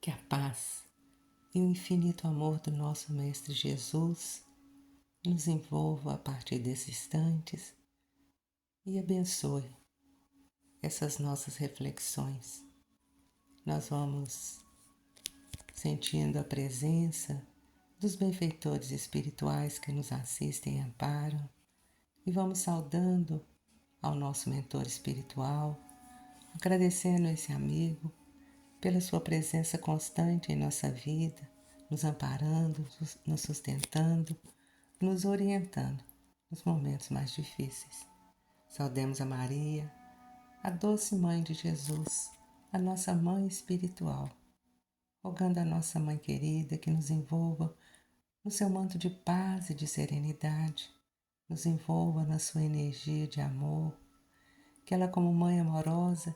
Que a paz e o infinito amor do nosso Mestre Jesus nos envolva a partir desses instantes e abençoe essas nossas reflexões. Nós vamos sentindo a presença dos benfeitores espirituais que nos assistem e amparam e vamos saudando ao nosso mentor espiritual, agradecendo esse amigo pela sua presença constante em nossa vida, nos amparando, nos sustentando, nos orientando nos momentos mais difíceis. Saudemos a Maria, a doce Mãe de Jesus, a nossa Mãe espiritual, rogando a nossa Mãe querida que nos envolva no seu manto de paz e de serenidade, nos envolva na sua energia de amor, que ela, como Mãe amorosa,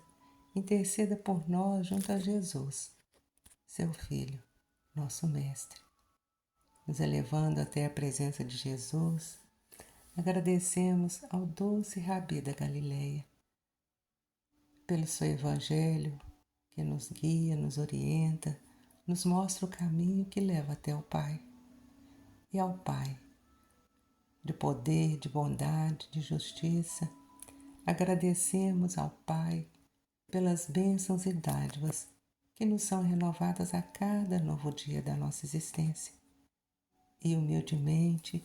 interceda por nós junto a Jesus, seu Filho, nosso Mestre. Nos elevando até a presença de Jesus, agradecemos ao doce Rabi da Galileia pelo seu Evangelho que nos guia, nos orienta, nos mostra o caminho que leva até o Pai. E ao Pai, de poder, de bondade, de justiça, agradecemos ao Pai pelas bênçãos e dádivas que nos são renovadas a cada novo dia da nossa existência. E humildemente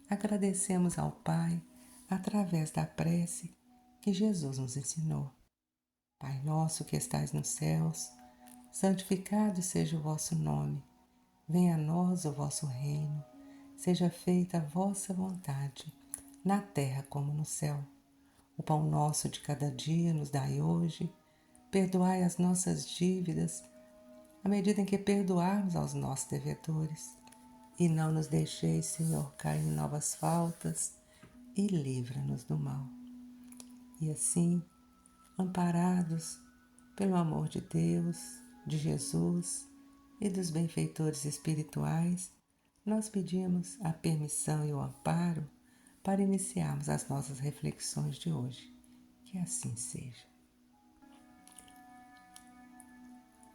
agradecemos ao Pai através da prece que Jesus nos ensinou. Pai nosso que estais nos céus, santificado seja o vosso nome. Venha a nós o vosso reino. Seja feita a vossa vontade, na terra como no céu. O pão nosso de cada dia nos dai hoje. Perdoai as nossas dívidas, à medida em que perdoarmos aos nossos devedores. E não nos deixeis, Senhor, cair em novas faltas, e livra-nos do mal. E assim, amparados pelo amor de Deus, de Jesus e dos benfeitores espirituais, nós pedimos a permissão e o amparo para iniciarmos as nossas reflexões de hoje. Que assim seja.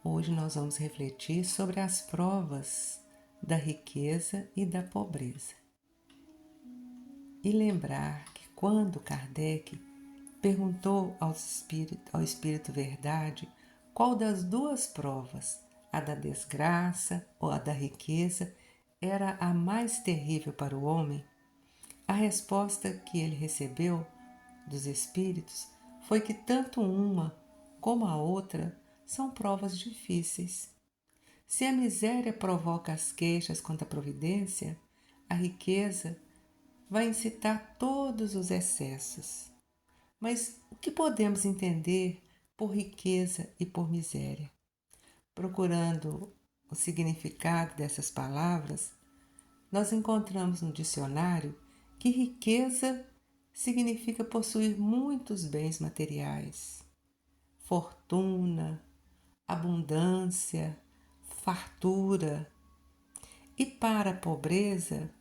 Hoje nós vamos refletir sobre as provas da riqueza e da pobreza. E lembrar que quando Kardec perguntou ao Espírito Verdade qual das duas provas, a da desgraça ou a da riqueza, era a mais terrível para o homem, a resposta que ele recebeu dos Espíritos foi que tanto uma como a outra são provas difíceis. Se a miséria provoca as queixas contra a providência, a riqueza vai incitar todos os excessos. Mas o que podemos entender por riqueza e por miséria? Procurando o significado dessas palavras, nós encontramos no dicionário que riqueza significa possuir muitos bens materiais, fortuna, abundância, fartura. E para a pobreza,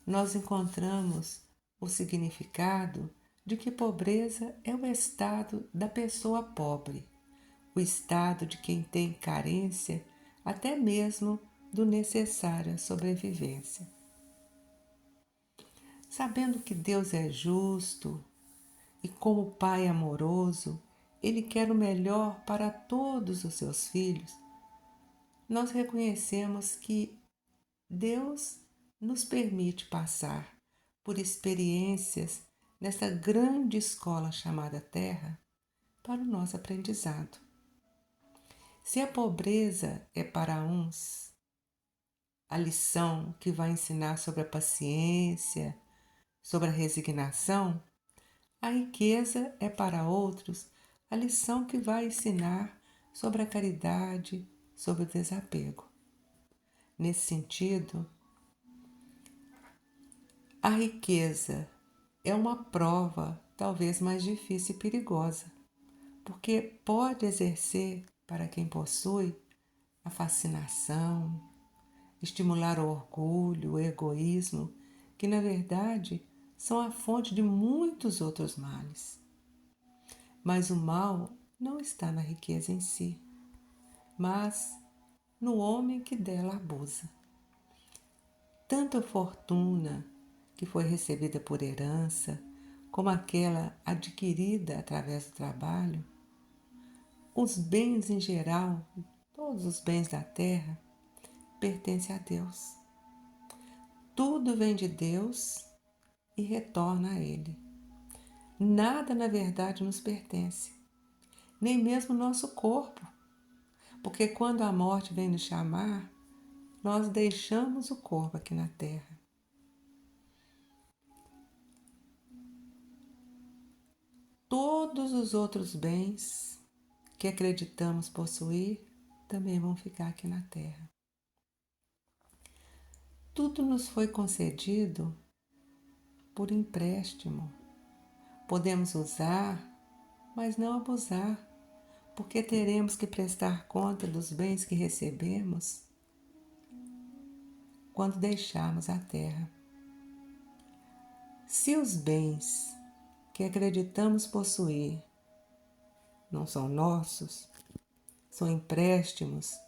nós encontramos o significado de que pobreza é o estado da pessoa pobre, o estado de quem tem carência até mesmo do necessário à sobrevivência. Sabendo que Deus é justo e como Pai amoroso, Ele quer o melhor para todos os seus filhos, nós reconhecemos que Deus nos permite passar por experiências nessa grande escola chamada Terra para o nosso aprendizado. Se a pobreza é para uns a lição que vai ensinar sobre a paciência, sobre a resignação, a riqueza é para outros a lição que vai ensinar sobre a caridade, sobre o desapego. Nesse sentido, a riqueza é uma prova talvez mais difícil e perigosa, porque pode exercer para quem possui a fascinação, estimular o orgulho, o egoísmo, que na verdade são a fonte de muitos outros males. Mas o mal não está na riqueza em si, mas no homem que dela abusa. Tanto a fortuna que foi recebida por herança, como aquela adquirida através do trabalho, os bens em geral, todos os bens da terra, pertencem a Deus. Tudo vem de Deus e retorna a Ele. Nada, na verdade, nos pertence, nem mesmo o nosso corpo, porque quando a morte vem nos chamar, nós deixamos o corpo aqui na terra. Todos os outros bens que acreditamos possuir também vão ficar aqui na terra. Tudo nos foi concedido por empréstimo. Podemos usar, mas não abusar, porque teremos que prestar conta dos bens que recebemos quando deixarmos a terra. Se os bens que acreditamos possuir não são nossos, são empréstimos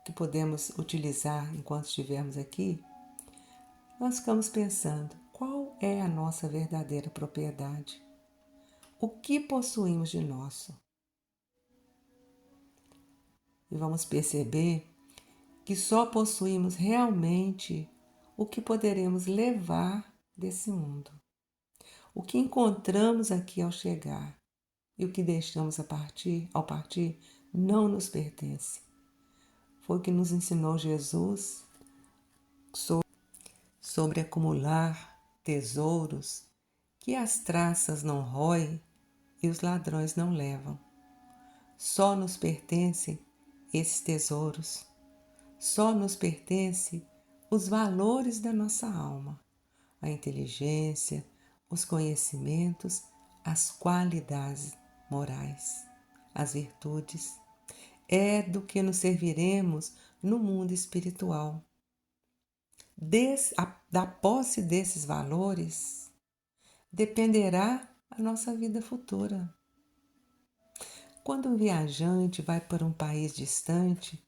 que podemos utilizar enquanto estivermos aqui, nós ficamos pensando, qual é a nossa verdadeira propriedade? O que possuímos de nosso? E vamos perceber que só possuímos realmente o que poderemos levar desse mundo. O que encontramos aqui ao chegar e o que deixamos ao partir não nos pertence. Foi o que nos ensinou Jesus sobre acumular tesouros que as traças não roem e os ladrões não levam. Só nos pertencem esses tesouros. Só nos pertence os valores da nossa alma, a inteligência, os conhecimentos, as qualidades morais, as virtudes. É do que nos serviremos no mundo espiritual. Da posse desses valores dependerá a nossa vida futura. Quando um viajante vai para um país distante,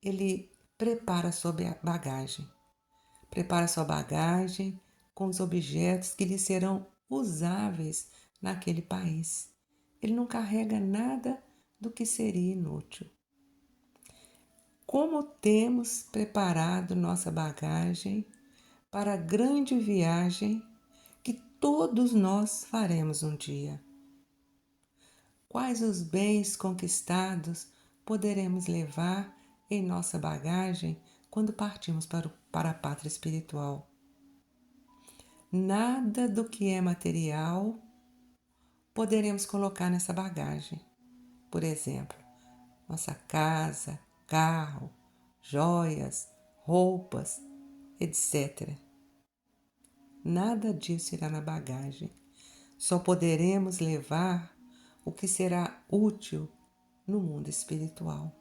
ele prepara sua bagagem. Prepara sua bagagem com os objetos que lhe serão usáveis naquele país. Ele não carrega nada do que seria inútil. Como temos preparado nossa bagagem para a grande viagem que todos nós faremos um dia? Quais os bens conquistados poderemos levar em nossa bagagem quando partimos para a pátria espiritual? Nada do que é material poderemos colocar nessa bagagem. Por exemplo, nossa casa, carro, joias, roupas, etc. Nada disso irá na bagagem. Só poderemos levar o que será útil no mundo espiritual.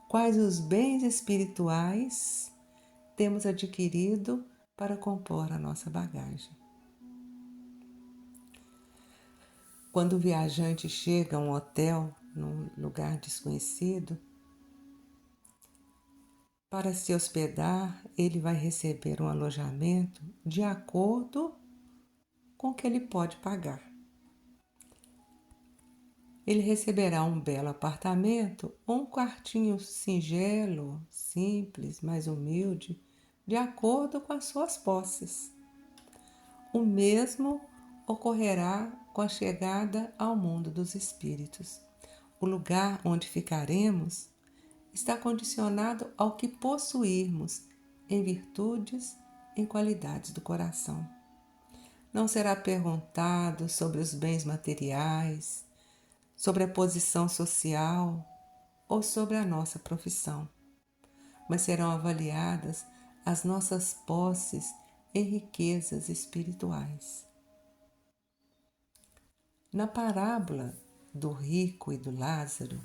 Quais os bens espirituais temos adquirido para compor a nossa bagagem? Quando o viajante chega a um hotel, num lugar desconhecido, para se hospedar, ele vai receber um alojamento de acordo com o que ele pode pagar. Ele receberá um belo apartamento ou um quartinho singelo, simples, mais humilde, de acordo com as suas posses. O mesmo ocorrerá com a chegada ao mundo dos espíritos. O lugar onde ficaremos está condicionado ao que possuirmos em virtudes, em qualidades do coração. Não será perguntado sobre os bens materiais, sobre a posição social ou sobre a nossa profissão, mas serão avaliadas as nossas posses em riquezas espirituais. Na parábola do rico e do Lázaro,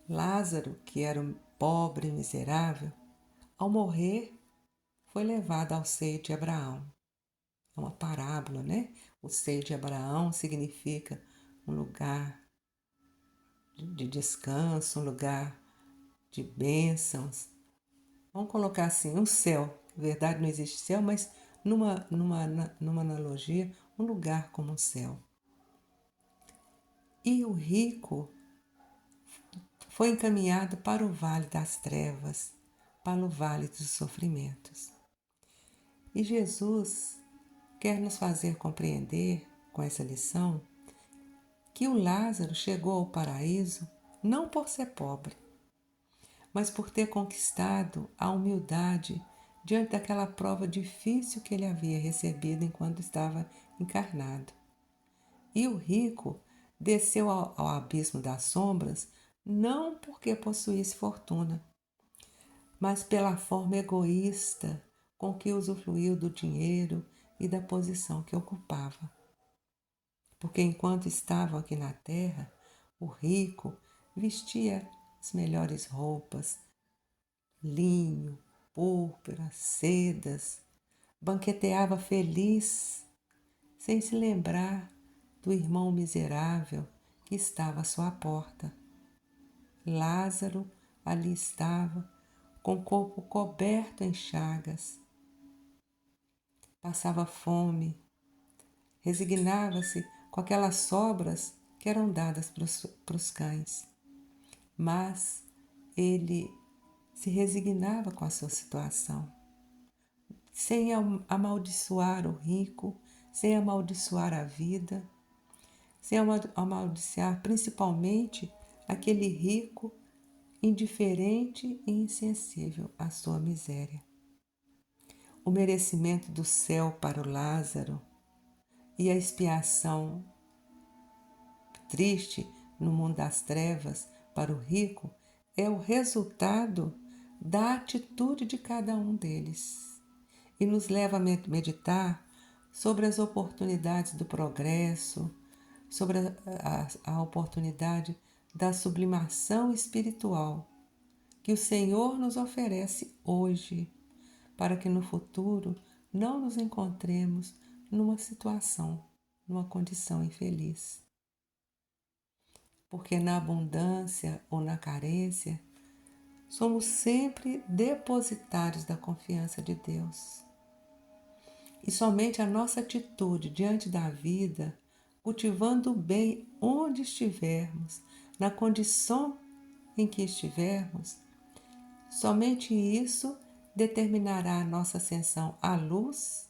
Lázaro, que era um pobre e miserável, ao morrer foi levado ao seio de Abraão. É uma parábola, né? O seio de Abraão significa um lugar de descanso, um lugar de bênçãos. Vamos colocar assim, um céu. Na verdade não existe céu, mas numa analogia, um lugar como um céu. E o rico foi encaminhado para o vale das trevas, para o vale dos sofrimentos. E Jesus quer nos fazer compreender com essa lição que o Lázaro chegou ao paraíso não por ser pobre, mas por ter conquistado a humildade diante daquela prova difícil que ele havia recebido enquanto estava encarnado. E o rico desceu ao abismo das sombras não porque possuísse fortuna, mas pela forma egoísta com que usufruiu do dinheiro e da posição que ocupava. Porque enquanto estavam aqui na terra, o rico vestia as melhores roupas, linho, púrpura, sedas, banqueteava feliz, sem se lembrar do irmão miserável que estava à sua porta. Lázaro ali estava, com o corpo coberto em chagas. Passava fome, resignava-se com aquelas sobras que eram dadas para os cães. Mas ele se resignava com a sua situação, sem amaldiçoar o rico, sem amaldiçoar a vida, sem amaldiçoar principalmente aquele rico indiferente e insensível à sua miséria. O merecimento do céu para o Lázaro e a expiação triste no mundo das trevas para o rico é o resultado da atitude de cada um deles e nos leva a meditar sobre as oportunidades do progresso, sobre a oportunidade da sublimação espiritual que o Senhor nos oferece hoje, para que no futuro não nos encontremos numa situação, numa condição infeliz. Porque na abundância ou na carência, somos sempre depositários da confiança de Deus. E somente a nossa atitude diante da vida, cultivando o bem onde estivermos, na condição em que estivermos, somente isso determinará a nossa ascensão à luz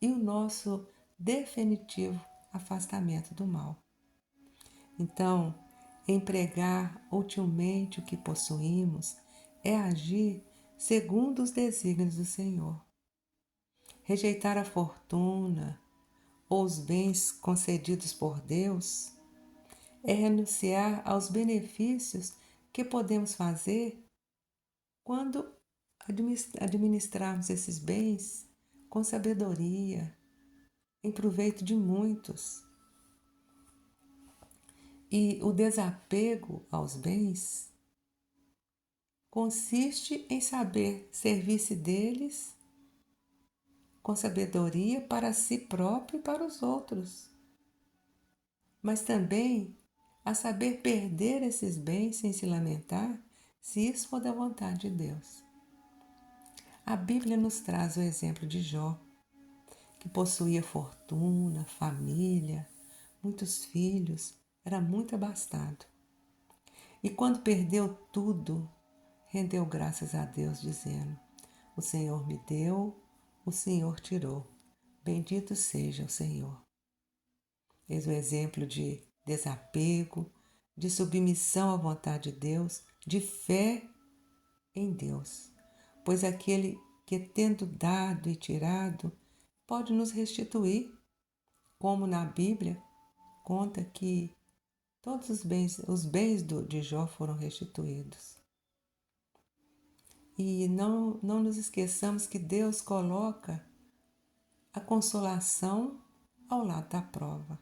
e o nosso definitivo afastamento do mal. Então, empregar utilmente o que possuímos é agir segundo os desígnios do Senhor. Rejeitar a fortuna ou os bens concedidos por Deus é renunciar aos benefícios que podemos fazer quando administrarmos esses bens com sabedoria, em proveito de muitos. E o desapego aos bens consiste em saber servir-se deles com sabedoria para si próprio e para os outros, mas também a saber perder esses bens sem se lamentar, se isso for da vontade de Deus. A Bíblia nos traz o exemplo de Jó, que possuía fortuna, família, muitos filhos, era muito abastado. E quando perdeu tudo, rendeu graças a Deus, dizendo: o Senhor me deu, o Senhor tirou. Bendito seja o Senhor. Eis o exemplo de desapego, de submissão à vontade de Deus, de fé em Deus. Pois aquele que, tendo dado e tirado, pode nos restituir, como na Bíblia conta que todos os bens de Jó foram restituídos. E não nos esqueçamos que Deus coloca a consolação ao lado da prova.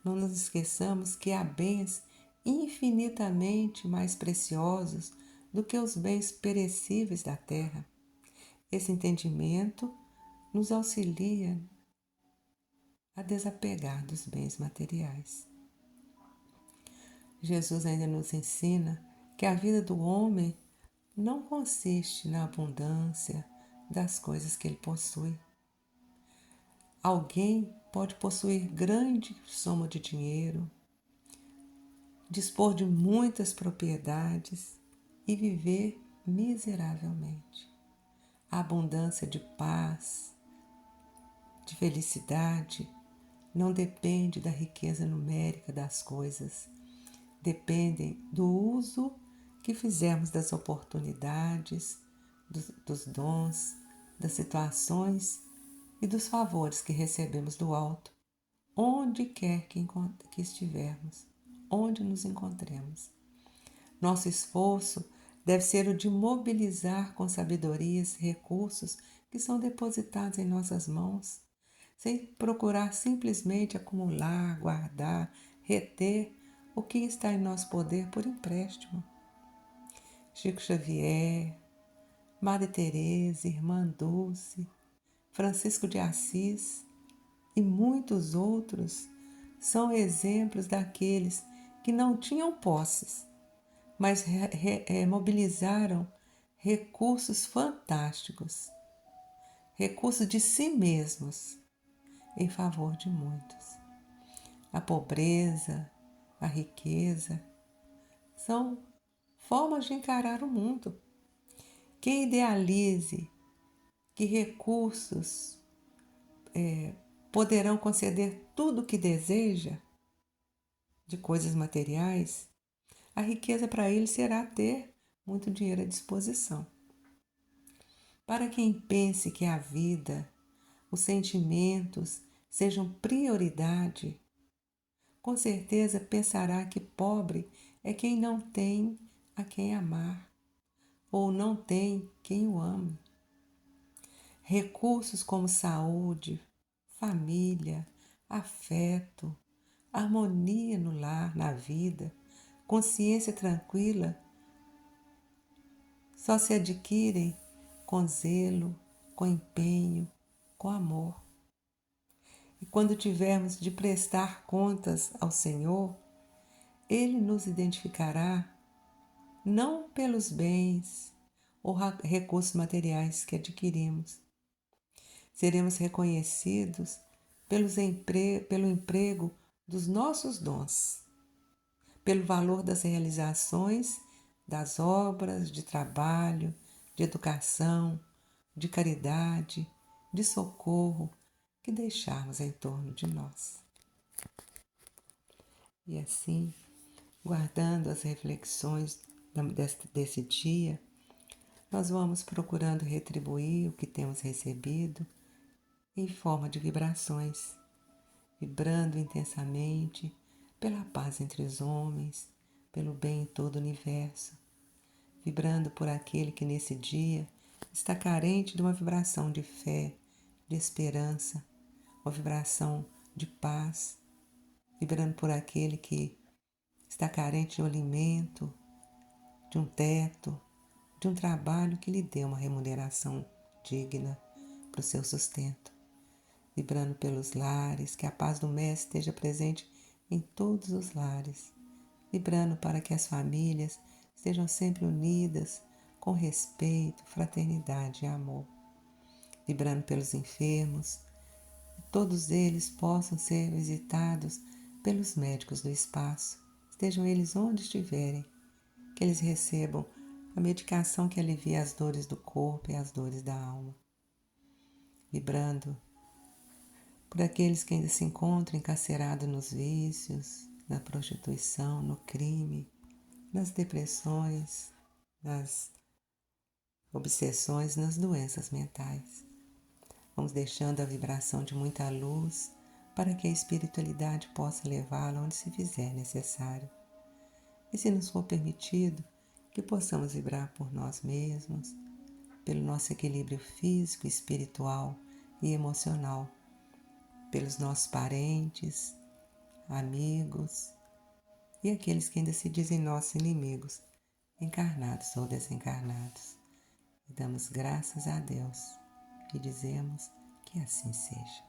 Não nos esqueçamos que há bens infinitamente mais preciosos do que os bens perecíveis da terra. Esse entendimento nos auxilia a desapegar dos bens materiais. Jesus ainda nos ensina que a vida do homem não consiste na abundância das coisas que ele possui. Alguém pode possuir grande soma de dinheiro, dispor de muitas propriedades e viver miseravelmente. A abundância de paz, de felicidade, não depende da riqueza numérica das coisas, dependem do uso que fizermos das oportunidades, dos dons, das situações e dos favores que recebemos do alto, onde quer que estivermos, onde nos encontremos. Nosso esforço deve ser o de mobilizar com sabedoria esses recursos que são depositados em nossas mãos, sem procurar simplesmente acumular, guardar, reter o que está em nosso poder por empréstimo. Chico Xavier, Madre Teresa, Irmã Dulce, Francisco de Assis e muitos outros são exemplos daqueles que não tinham posses, mas mobilizaram recursos fantásticos, recursos de si mesmos, em favor de muitos. A pobreza, a riqueza, são formas de encarar o mundo. Quem idealize que recursos poderão conceder tudo o que deseja, de coisas materiais, a riqueza para ele será ter muito dinheiro à disposição. Para quem pense que a vida, os sentimentos sejam prioridade, com certeza pensará que pobre é quem não tem a quem amar ou não tem quem o ame. Recursos como saúde, família, afeto, harmonia no lar, na vida, consciência tranquila, só se adquirem com zelo, com empenho, com amor. E quando tivermos de prestar contas ao Senhor, Ele nos identificará não pelos bens ou recursos materiais que adquirimos. Seremos reconhecidos pelo emprego dos nossos dons, pelo valor das realizações, das obras de trabalho, de educação, de caridade, de socorro que deixarmos em torno de nós. E assim, guardando as reflexões desse dia, nós vamos procurando retribuir o que temos recebido em forma de vibrações, vibrando intensamente pela paz entre os homens, pelo bem em todo o universo, vibrando por aquele que nesse dia está carente de uma vibração de fé, de esperança, uma vibração de paz, vibrando por aquele que está carente de um alimento, de um teto, de um trabalho que lhe dê uma remuneração digna para o seu sustento, vibrando pelos lares, que a paz do Mestre esteja presente em todos os lares, vibrando para que as famílias estejam sempre unidas com respeito, fraternidade e amor, vibrando pelos enfermos, que todos eles possam ser visitados pelos médicos do espaço, estejam eles onde estiverem, que eles recebam a medicação que alivia as dores do corpo e as dores da alma, vibrando por aqueles que ainda se encontram encarcerados nos vícios, na prostituição, no crime, nas depressões, nas obsessões, nas doenças mentais. Vamos deixando a vibração de muita luz para que a espiritualidade possa levá-la onde se fizer necessário. E se nos for permitido, que possamos vibrar por nós mesmos, pelo nosso equilíbrio físico, espiritual e emocional, pelos nossos parentes, amigos e aqueles que ainda se dizem nossos inimigos, encarnados ou desencarnados. E damos graças a Deus e dizemos que assim seja.